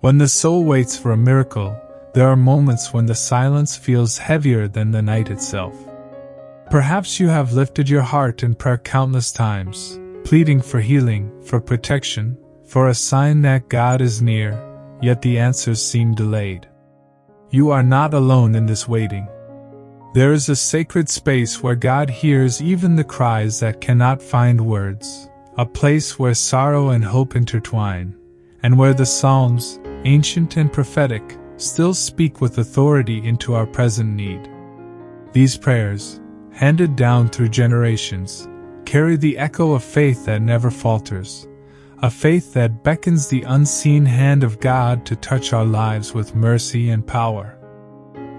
When the soul waits for a miracle, there are moments when the silence feels heavier than the night itself. Perhaps you have lifted your heart in prayer countless times, pleading for healing, for protection, for a sign that God is near, yet the answers seem delayed. You are not alone in this waiting. There is a sacred space where God hears even the cries that cannot find words, a place where sorrow and hope intertwine, and where the Psalms, ancient and prophetic, still speak with authority into our present need. These prayers, handed down through generations, carry the echo of faith that never falters, a faith that beckons the unseen hand of God to touch our lives with mercy and power.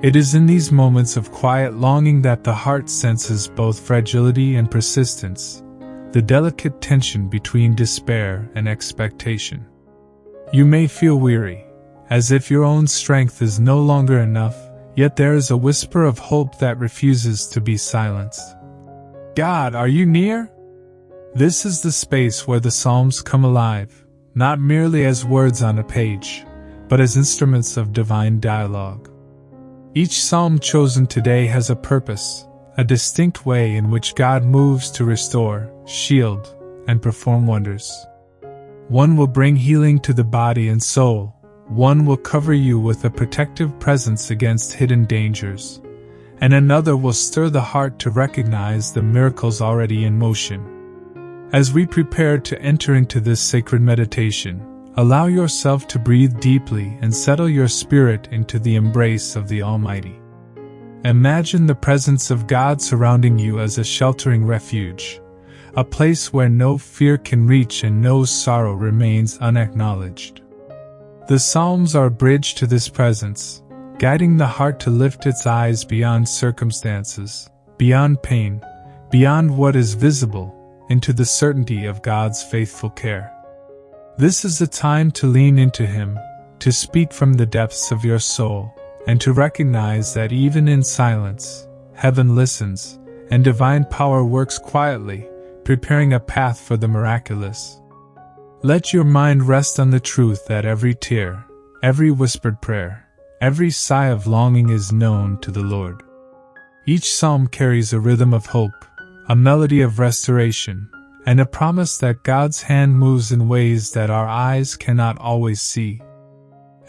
It is in these moments of quiet longing that the heart senses both fragility and persistence, the delicate tension between despair and expectation. You may feel weary, as if your own strength is no longer enough, yet there is a whisper of hope that refuses to be silenced. God, are you near? This is the space where the Psalms come alive, not merely as words on a page, but as instruments of divine dialogue. Each psalm chosen today has a purpose, a distinct way in which God moves to restore, shield, and perform wonders. One will bring healing to the body and soul, one will cover you with a protective presence against hidden dangers, and another will stir the heart to recognize the miracles already in motion. As we prepare to enter into this sacred meditation, allow yourself to breathe deeply and settle your spirit into the embrace of the Almighty. Imagine the presence of God surrounding you as a sheltering refuge, a place where no fear can reach and no sorrow remains unacknowledged. The Psalms are a bridge to this presence, guiding the heart to lift its eyes beyond circumstances, beyond pain, beyond what is visible, into the certainty of God's faithful care. This is the time to lean into Him, to speak from the depths of your soul, and to recognize that even in silence, heaven listens, and divine power works quietly, preparing a path for the miraculous. Let your mind rest on the truth that every tear, every whispered prayer, every sigh of longing is known to the Lord. Each psalm carries a rhythm of hope, a melody of restoration, and a promise that God's hand moves in ways that our eyes cannot always see.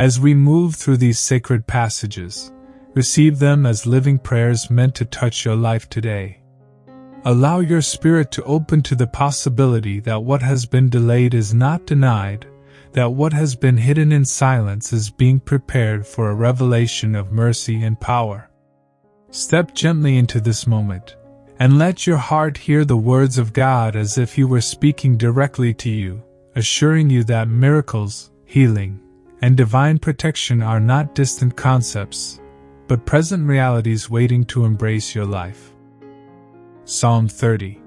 As we move through these sacred passages, receive them as living prayers meant to touch your life today. Allow your spirit to open to the possibility that what has been delayed is not denied, that what has been hidden in silence is being prepared for a revelation of mercy and power. Step gently into this moment, and let your heart hear the words of God as if He were speaking directly to you, assuring you that miracles, healing, and divine protection are not distant concepts, but present realities waiting to embrace your life. Psalm 30.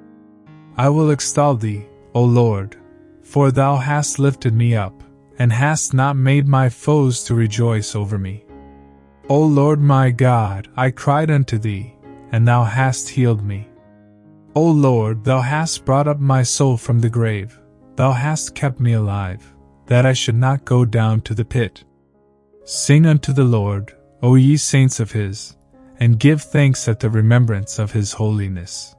I will extol Thee, O Lord, for Thou hast lifted me up, and hast not made my foes to rejoice over me. O Lord my God, I cried unto Thee, and Thou hast healed me. O Lord, Thou hast brought up my soul from the grave, Thou hast kept me alive, that I should not go down to the pit. Sing unto the Lord, O ye saints of His, and give thanks at the remembrance of His holiness.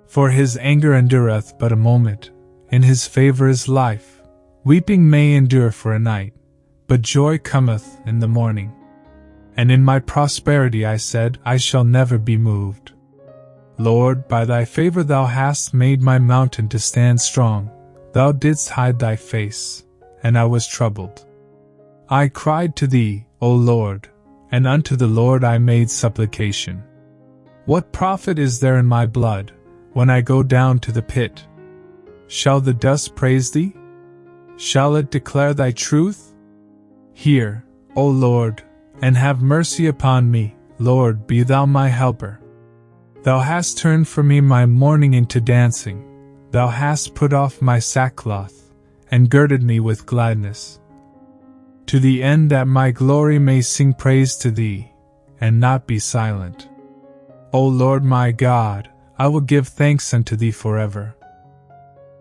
For His anger endureth but a moment, in His favor is life. Weeping may endure for a night, but joy cometh in the morning. And in my prosperity I said, I shall never be moved. Lord, by Thy favor Thou hast made my mountain to stand strong. Thou didst hide Thy face, and I was troubled. I cried to Thee, O Lord, and unto the Lord I made supplication. What profit is there in my blood, when I go down to the pit? Shall the dust praise Thee? Shall it declare Thy truth? Hear, O Lord, and have mercy upon me, Lord, be Thou my helper. Thou hast turned for me my mourning into dancing, Thou hast put off my sackcloth, and girded me with gladness. To the end that my glory may sing praise to Thee, and not be silent. O Lord my God, I will give thanks unto Thee forever.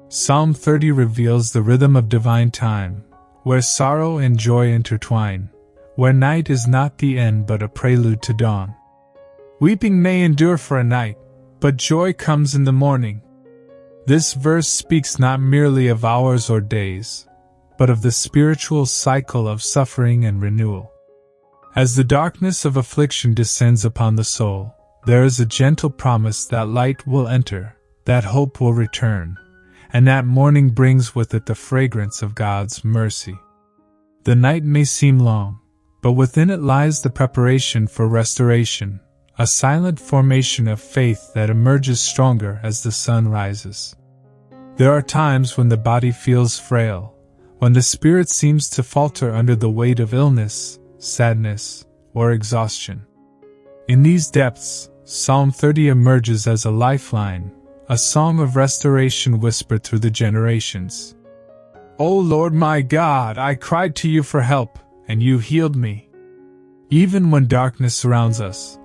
Psalm 30 reveals the rhythm of divine time, where sorrow and joy intertwine, where night is not the end but a prelude to dawn. Weeping may endure for a night, but joy comes in the morning. This verse speaks not merely of hours or days, but of the spiritual cycle of suffering and renewal. As the darkness of affliction descends upon the soul, there is a gentle promise that light will enter, that hope will return, and that morning brings with it the fragrance of God's mercy. The night may seem long, but within it lies the preparation for restoration, a silent formation of faith that emerges stronger as the sun rises. There are times when the body feels frail, when the spirit seems to falter under the weight of illness, sadness, or exhaustion. In these depths, Psalm 30 emerges as a lifeline, a song of restoration whispered through the generations. O Lord my God, I cried to you for help, and you healed me. Even when darkness surrounds us,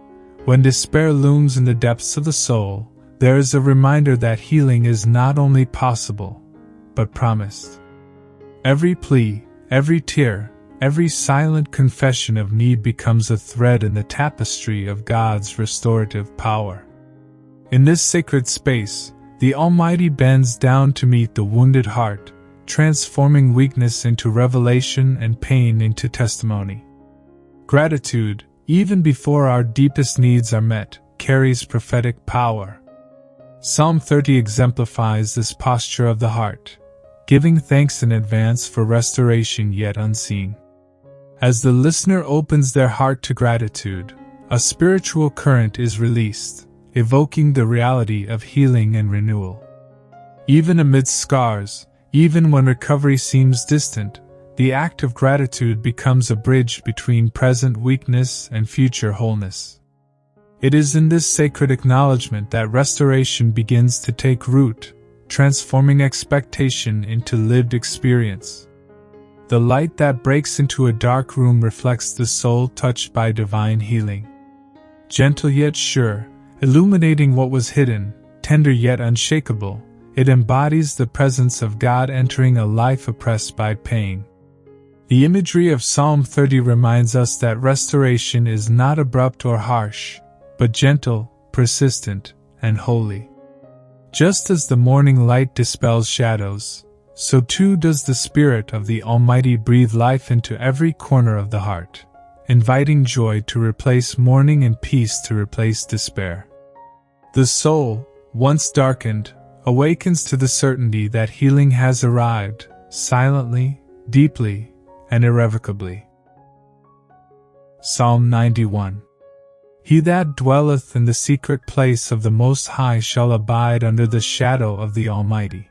when despair looms in the depths of the soul, there is a reminder that healing is not only possible, but promised. Every plea, every tear, every silent confession of need becomes a thread in the tapestry of God's restorative power. In this sacred space, the Almighty bends down to meet the wounded heart, transforming weakness into revelation and pain into testimony. Gratitude, even before our deepest needs are met, carries prophetic power. Psalm 30 exemplifies this posture of the heart, giving thanks in advance for restoration yet unseen. As the listener opens their heart to gratitude, a spiritual current is released, evoking the reality of healing and renewal. Even amidst scars, even when recovery seems distant, the act of gratitude becomes a bridge between present weakness and future wholeness. It is in this sacred acknowledgement that restoration begins to take root, transforming expectation into lived experience. The light that breaks into a dark room reflects the soul touched by divine healing. Gentle yet sure, illuminating what was hidden, tender yet unshakable, it embodies the presence of God entering a life oppressed by pain. The imagery of Psalm 30 reminds us that restoration is not abrupt or harsh, but gentle, persistent, and holy. Just as the morning light dispels shadows, so too does the Spirit of the Almighty breathe life into every corner of the heart, inviting joy to replace mourning and peace to replace despair. The soul, once darkened, awakens to the certainty that healing has arrived, silently, deeply, and irrevocably. Psalm 91. He that dwelleth in the secret place of the Most High shall abide under the shadow of the Almighty.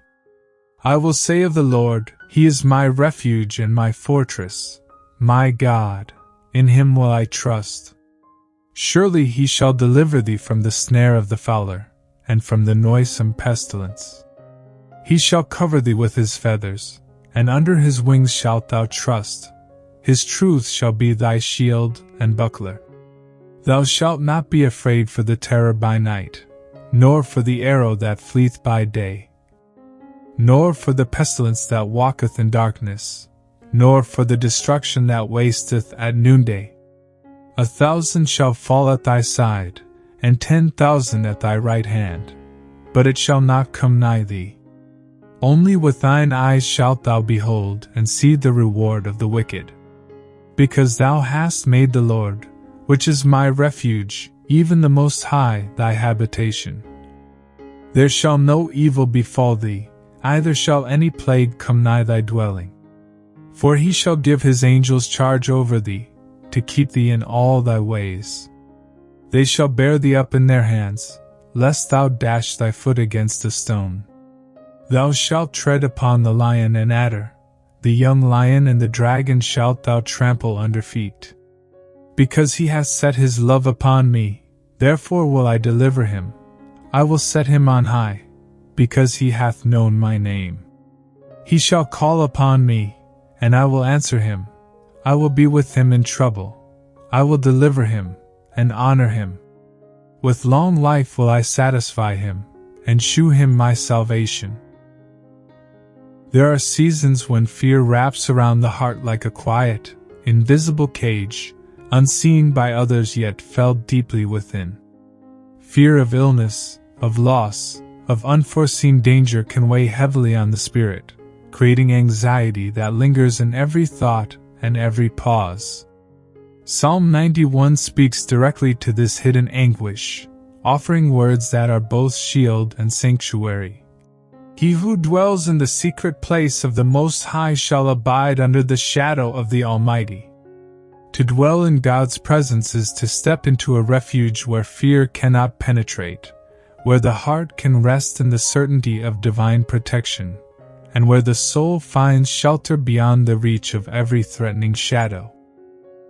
I will say of the Lord, He is my refuge and my fortress, my God, in Him will I trust. Surely He shall deliver thee from the snare of the fowler, and from the noisome pestilence. He shall cover thee with His feathers, and under His wings shalt thou trust. His truth shall be thy shield and buckler. Thou shalt not be afraid for the terror by night, nor for the arrow that fleeth by day, nor for the pestilence that walketh in darkness, nor for the destruction that wasteth at noonday. 1,000 shall fall at thy side, and 10,000 at thy right hand, but it shall not come nigh thee. Only with thine eyes shalt thou behold and see the reward of the wicked. Because thou hast made the Lord, which is my refuge, even the Most High, thy habitation. There shall no evil befall thee, neither shall any plague come nigh thy dwelling. For He shall give His angels charge over thee, to keep thee in all thy ways. They shall bear thee up in their hands, lest thou dash thy foot against a stone. Thou shalt tread upon the lion and adder, the young lion and the dragon shalt thou trample under feet. Because He hath set His love upon me, therefore will I deliver him. I will set him on high, because he hath known my name. He shall call upon me, and I will answer him. I will be with him in trouble. I will deliver him, and honor him. With long life will I satisfy him, and shew him my salvation. There are seasons when fear wraps around the heart like a quiet, invisible cage, unseen by others yet felt deeply within. Fear of illness, of loss, of unforeseen danger can weigh heavily on the spirit, creating anxiety that lingers in every thought and every pause. Psalm 91 speaks directly to this hidden anguish, offering words that are both shield and sanctuary. He who dwells in the secret place of the Most High shall abide under the shadow of the Almighty. To dwell in God's presence is to step into a refuge where fear cannot penetrate, where the heart can rest in the certainty of divine protection, and where the soul finds shelter beyond the reach of every threatening shadow.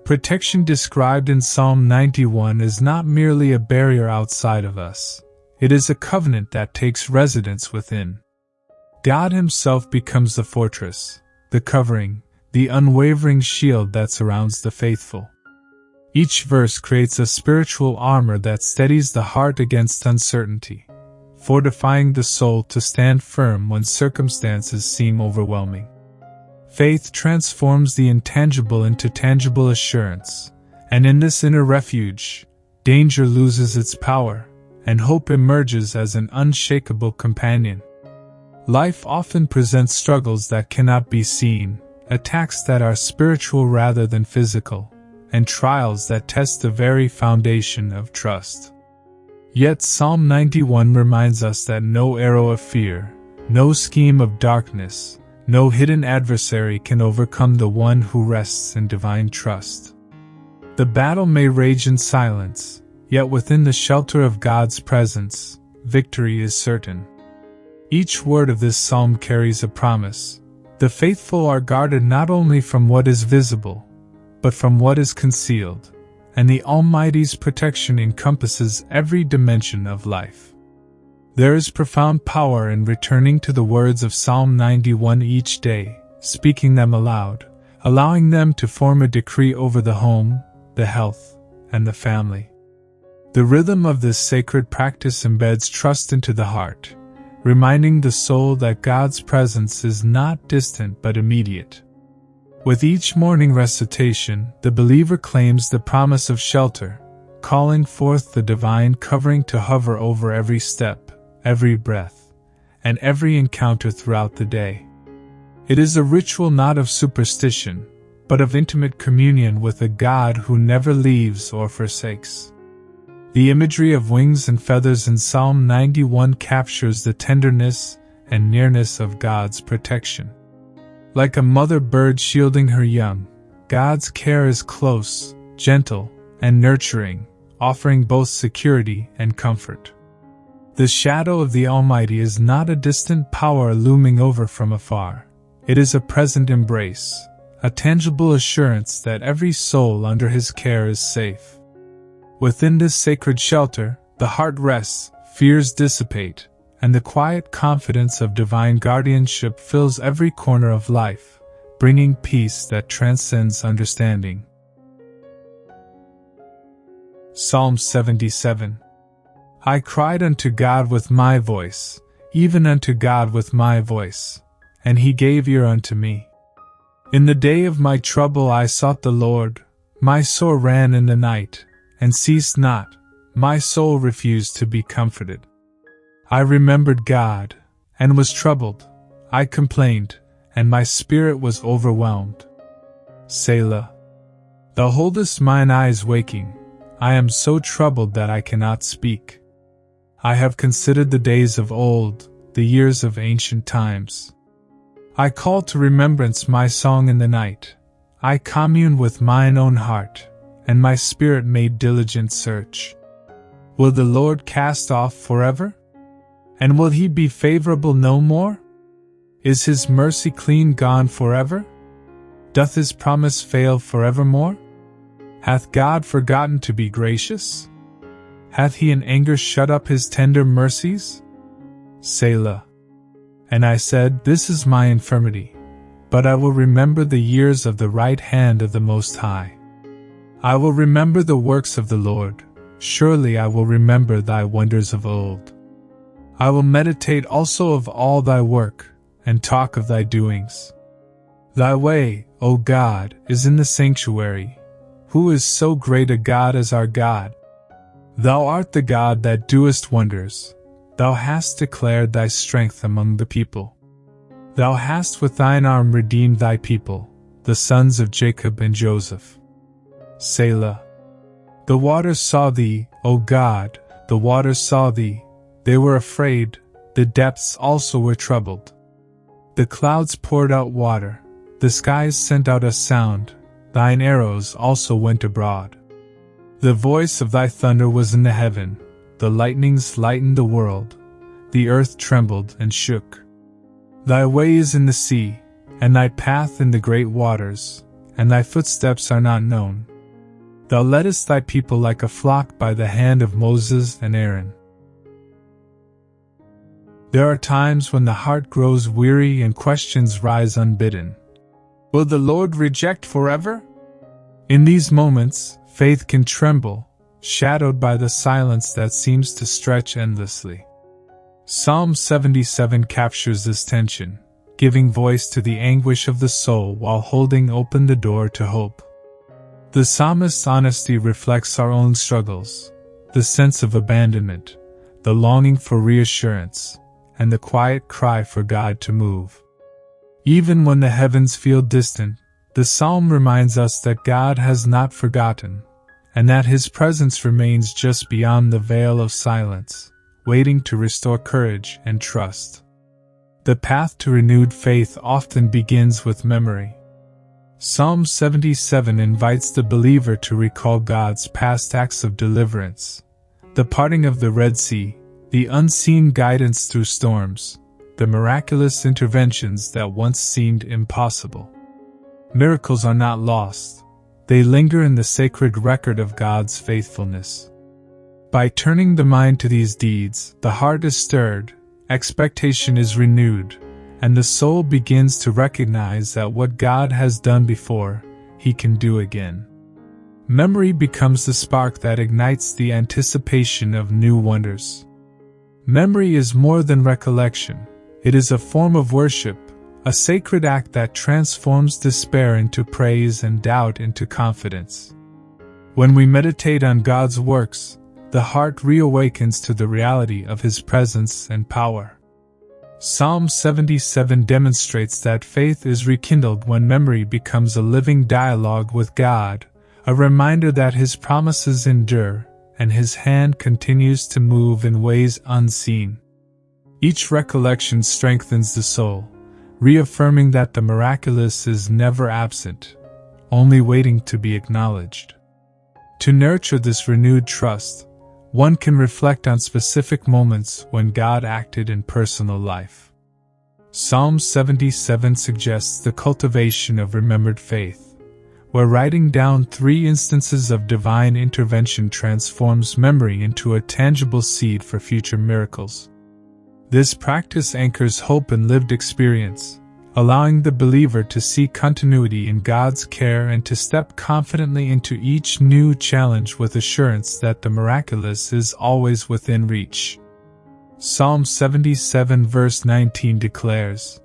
Protection described in Psalm 91 is not merely a barrier outside of us, it is a covenant that takes residence within. God Himself becomes the fortress, the covering, the unwavering shield that surrounds the faithful. Each verse creates a spiritual armor that steadies the heart against uncertainty, fortifying the soul to stand firm when circumstances seem overwhelming. Faith transforms the intangible into tangible assurance, and in this inner refuge, danger loses its power, and hope emerges as an unshakable companion. Life often presents struggles that cannot be seen, attacks that are spiritual rather than physical, and trials that test the very foundation of trust. Yet Psalm 91 reminds us that no arrow of fear, no scheme of darkness, no hidden adversary can overcome the one who rests in divine trust. The battle may rage in silence, yet within the shelter of God's presence, victory is certain. Each word of this psalm carries a promise. The faithful are guarded not only from what is visible, but from what is concealed, and the Almighty's protection encompasses every dimension of life. There is profound power in returning to the words of Psalm 91 each day, speaking them aloud, allowing them to form a decree over the home, the health, and the family. The rhythm of this sacred practice embeds trust into the heart, reminding the soul that God's presence is not distant but immediate. With each morning recitation, the believer claims the promise of shelter, calling forth the divine covering to hover over every step, every breath, and every encounter throughout the day. It is a ritual not of superstition, but of intimate communion with a God who never leaves or forsakes. The imagery of wings and feathers in Psalm 91 captures the tenderness and nearness of God's protection. Like a mother bird shielding her young, God's care is close, gentle, and nurturing, offering both security and comfort. The shadow of the Almighty is not a distant power looming over from afar. It is a present embrace, a tangible assurance that every soul under His care is safe. Within this sacred shelter, the heart rests, fears dissipate, and the quiet confidence of divine guardianship fills every corner of life, bringing peace that transcends understanding. Psalm 77. I cried unto God with my voice, even unto God with my voice, and He gave ear unto me. In the day of my trouble I sought the Lord, my soul ran in the night, and ceased not, my soul refused to be comforted. I remembered God, and was troubled, I complained, and my spirit was overwhelmed. Selah. Thou holdest mine eyes waking, I am so troubled that I cannot speak. I have considered the days of old, the years of ancient times. I call to remembrance my song in the night, I commune with mine own heart, and my spirit made diligent search. Will the Lord cast off forever? And will He be favorable no more? Is His mercy clean gone forever? Doth His promise fail forevermore? Hath God forgotten to be gracious? Hath He in anger shut up His tender mercies? Selah. And I said, This is my infirmity, but I will remember the years of the right hand of the Most High. I will remember the works of the Lord, surely I will remember Thy wonders of old. I will meditate also of all Thy work, and talk of thy doings. Thy way, O God, is in the sanctuary. Who is so great a God as our God? Thou art the God that doest wonders. Thou hast declared thy strength among the people. Thou hast with thine arm redeemed thy people, the sons of Jacob and Joseph. Selah. The waters saw thee, O God, the waters saw thee. They were afraid, the depths also were troubled. The clouds poured out water, the skies sent out a sound, thine arrows also went abroad. The voice of thy thunder was in the heaven, the lightnings lightened the world, the earth trembled and shook. Thy way is in the sea, and thy path in the great waters, and thy footsteps are not known. Thou leddest thy people like a flock by the hand of Moses and Aaron. There are times when the heart grows weary and questions rise unbidden. Will the Lord reject forever? In these moments, faith can tremble, shadowed by the silence that seems to stretch endlessly. Psalm 77 captures this tension, giving voice to the anguish of the soul while holding open the door to hope. The psalmist's honesty reflects our own struggles, the sense of abandonment, the longing for reassurance, and the quiet cry for God to move. Even when the heavens feel distant, the psalm reminds us that God has not forgotten, and that His presence remains just beyond the veil of silence, waiting to restore courage and trust. The path to renewed faith often begins with memory. Psalm 77 invites the believer to recall God's past acts of deliverance, the parting of the Red Sea, the unseen guidance through storms, the miraculous interventions that once seemed impossible. Miracles are not lost. They linger in the sacred record of God's faithfulness. By turning the mind to these deeds, the heart is stirred, expectation is renewed, and the soul begins to recognize that what God has done before, He can do again. Memory becomes the spark that ignites the anticipation of new wonders. Memory is more than recollection. It is a form of worship, a sacred act that transforms despair into praise and doubt into confidence. When we meditate on God's works, the heart reawakens to the reality of His presence and power. Psalm 77 demonstrates that faith is rekindled when memory becomes a living dialogue with God, a reminder that His promises endure, and His hand continues to move in ways unseen. Each recollection strengthens the soul, reaffirming that the miraculous is never absent, only waiting to be acknowledged. To nurture this renewed trust, one can reflect on specific moments when God acted in personal life. Psalm 77 suggests the cultivation of remembered faith, where writing down 3 instances of divine intervention transforms memory into a tangible seed for future miracles. This practice anchors hope in lived experience, allowing the believer to see continuity in God's care and to step confidently into each new challenge with assurance that the miraculous is always within reach. Psalm 77 verse 19 declares,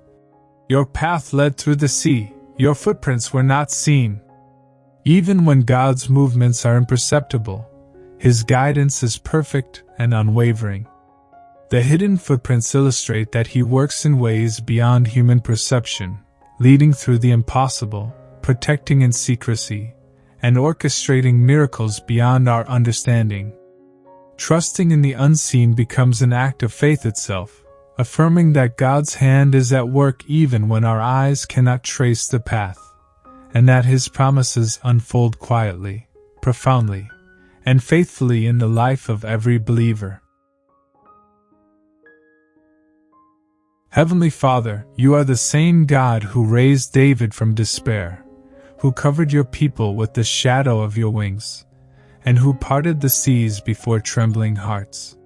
"Your path led through the sea, your footprints were not seen." Even when God's movements are imperceptible, His guidance is perfect and unwavering. The hidden footprints illustrate that He works in ways beyond human perception, leading through the impossible, protecting in secrecy, and orchestrating miracles beyond our understanding. Trusting in the unseen becomes an act of faith itself, affirming that God's hand is at work even when our eyes cannot trace the path, and that His promises unfold quietly, profoundly, and faithfully in the life of every believer. Heavenly Father, You are the same God who raised David from despair, who covered Your people with the shadow of Your wings, and who parted the seas before trembling hearts.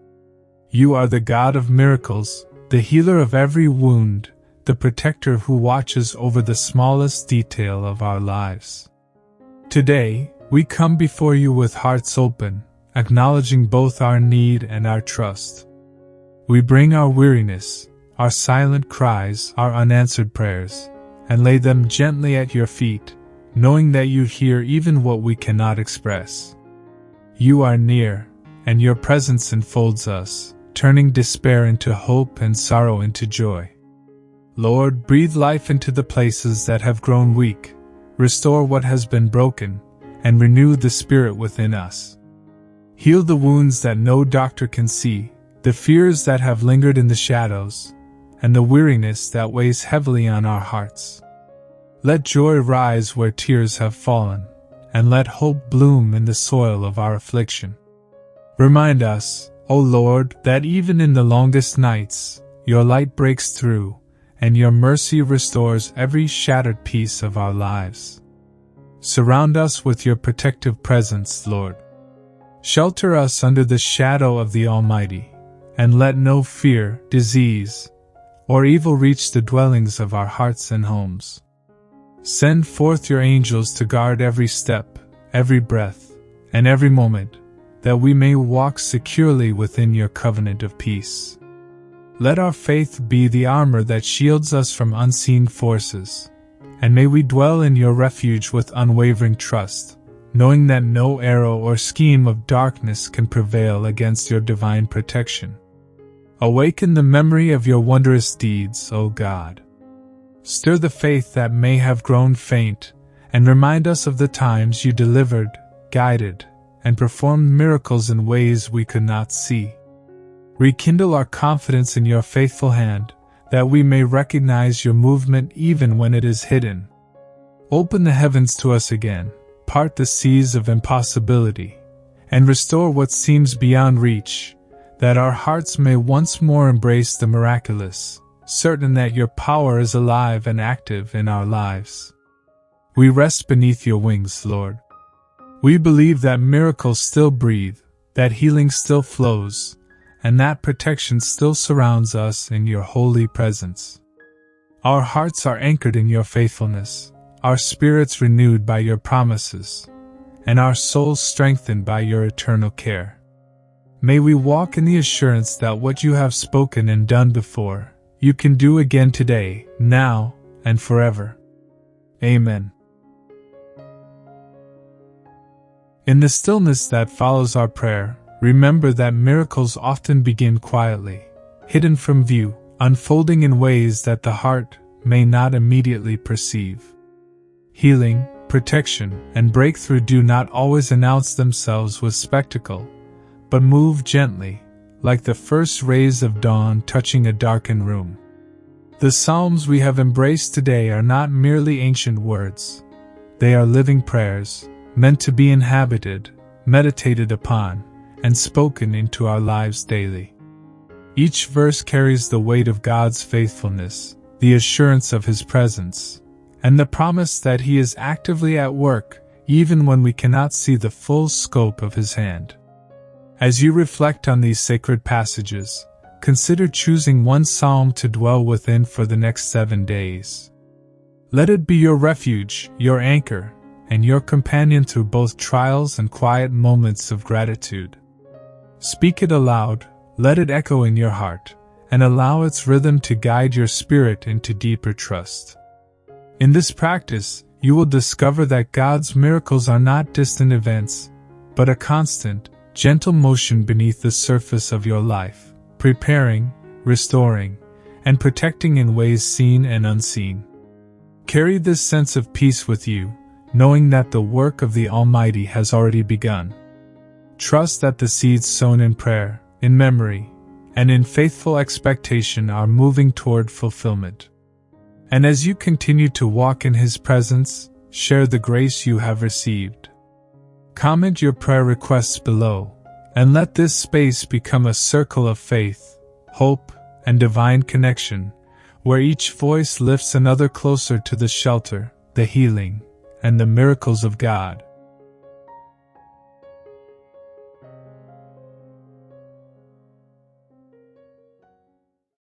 You are the God of miracles, the healer of every wound, the protector who watches over the smallest detail of our lives. Today, we come before You with hearts open, acknowledging both our need and our trust. We bring our weariness, our silent cries, our unanswered prayers, and lay them gently at your feet, knowing that you hear even what we cannot express. You are near, and your presence enfolds us, turning despair into hope and sorrow into joy. Lord, breathe life into the places that have grown weak, restore what has been broken, and renew the spirit within us. Heal the wounds that no doctor can see, the fears that have lingered in the shadows, and the weariness that weighs heavily on our hearts. Let joy rise where tears have fallen, and let hope bloom in the soil of our affliction. Remind us, O Lord, that even in the longest nights, your light breaks through, and your mercy restores every shattered piece of our lives. Surround us with your protective presence, Lord. Shelter us under the shadow of the Almighty, and let no fear, disease, or evil reach the dwellings of our hearts and homes. Send forth your angels to guard every step, every breath, and every moment, that we may walk securely within your covenant of peace. Let our faith be the armor that shields us from unseen forces, and may we dwell in your refuge with unwavering trust, knowing that no arrow or scheme of darkness can prevail against your divine protection. Awaken the memory of your wondrous deeds, O God. Stir the faith that may have grown faint, and remind us of the times you delivered, guided, and performed miracles in ways we could not see. Rekindle our confidence in your faithful hand, that we may recognize your movement even when it is hidden. Open the heavens to us again, part the seas of impossibility, and restore what seems beyond reach, that our hearts may once more embrace the miraculous, certain that your power is alive and active in our lives. We rest beneath your wings, Lord. We believe that miracles still breathe, that healing still flows, and that protection still surrounds us in your holy presence. Our hearts are anchored in your faithfulness, our spirits renewed by your promises, and our souls strengthened by your eternal care. May we walk in the assurance that what you have spoken and done before, you can do again today, now, and forever. Amen. In the stillness that follows our prayer, remember that miracles often begin quietly, hidden from view, unfolding in ways that the heart may not immediately perceive. Healing, protection, and breakthrough do not always announce themselves with spectacle, but move gently, like the first rays of dawn touching a darkened room. The Psalms we have embraced today are not merely ancient words. They are living prayers, meant to be inhabited, meditated upon, and spoken into our lives daily. Each verse carries the weight of God's faithfulness, the assurance of His presence, and the promise that He is actively at work, even when we cannot see the full scope of His hand. As you reflect on these sacred passages, consider choosing one psalm to dwell within for the next 7 days. Let it be your refuge, your anchor, and your companion through both trials and quiet moments of gratitude. Speak it aloud, let it echo in your heart, and allow its rhythm to guide your spirit into deeper trust. In this practice, you will discover that God's miracles are not distant events, but a constant, gentle motion beneath the surface of your life, preparing, restoring, and protecting in ways seen and unseen. Carry this sense of peace with you, knowing that the work of the Almighty has already begun. Trust that the seeds sown in prayer, in memory, and in faithful expectation are moving toward fulfillment. And as you continue to walk in His presence, share the grace you have received. Comment your prayer requests below, and let this space become a circle of faith, hope, and divine connection, where each voice lifts another closer to the shelter, the healing, and the miracles of God.